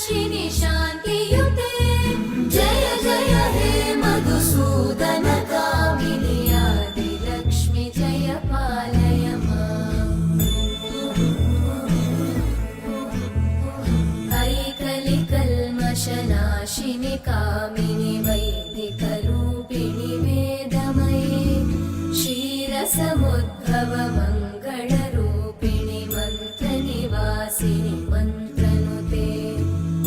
नाशिनी शान्तियुते जय जय हे मधुसूदन कामिनि आदिलक्ष्मि जय पालय माम् ऐकलिकल्मषनाशिनि कामिनि वैदिकरूपिणि वेदमये क्षीरसमुद्भव मङ्गलरूपिणि मन्त्रनिवासिनि मन्त्रनुते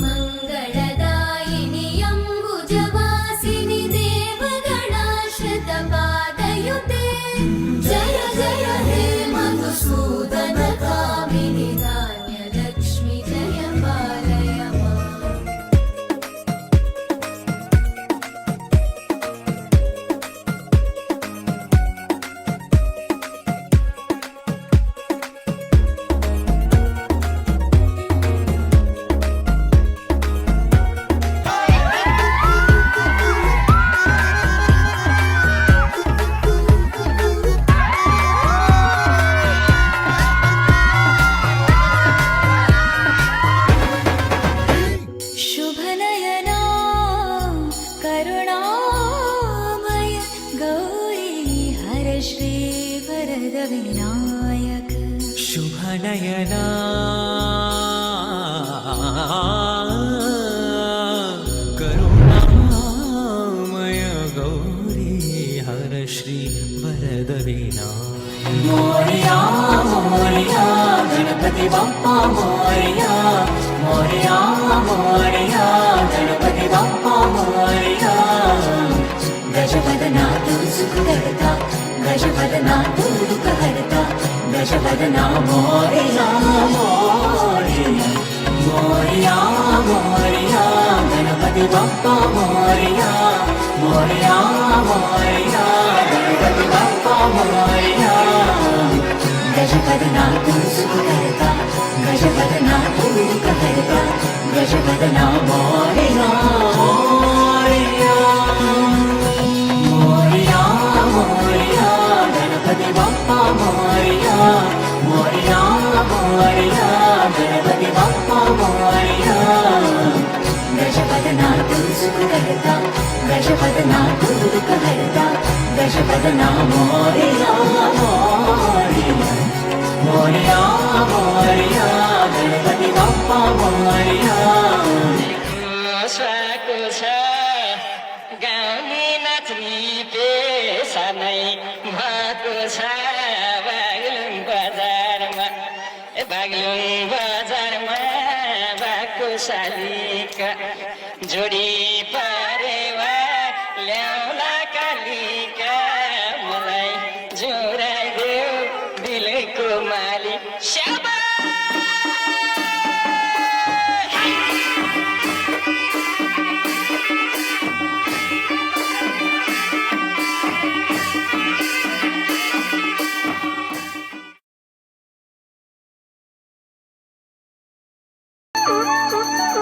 मङ्गलदायिनि अम्बुजवासिनि देवगणाश्रितपादयुते जय जय हे मधुसूदन कामिनि धान्यलक्ष्मि जय पालय माम् शुभनयना करुणामय गौरी हर श्री वरद विनायक शुभनयना करुणामय गौरी हर श्री वरद विनायक मोरया मोरया गणपति बप्पा मोरया मोरया मोरया गणपति बप्पा मोरया गजवदना तू सुख करता गजवदना तू दुख हरता गजवदना मोरया मोरया मोरया मोरया गणपति बप्पा मोरया मोरया मोरया गणपति बप्पा मोरया गजवदना तू सुख करता गजवदना तू दुख हरता गजवदना मोरया मोरया मोरया मोरया गणपति बप्पा मोरया मोरया मोरया गणपति बप्पा मोरया गजवदना तू सुख करता गजवदना तू दुख हरता गजवदना मोरया मोरया मोरया मोरया गणपति बप्पा मोरया कुछ गाउने नाच्ने पेसा नै भएको छ बागलुङ बजारमा भएको शालिका जोडी परेवा ल्याउला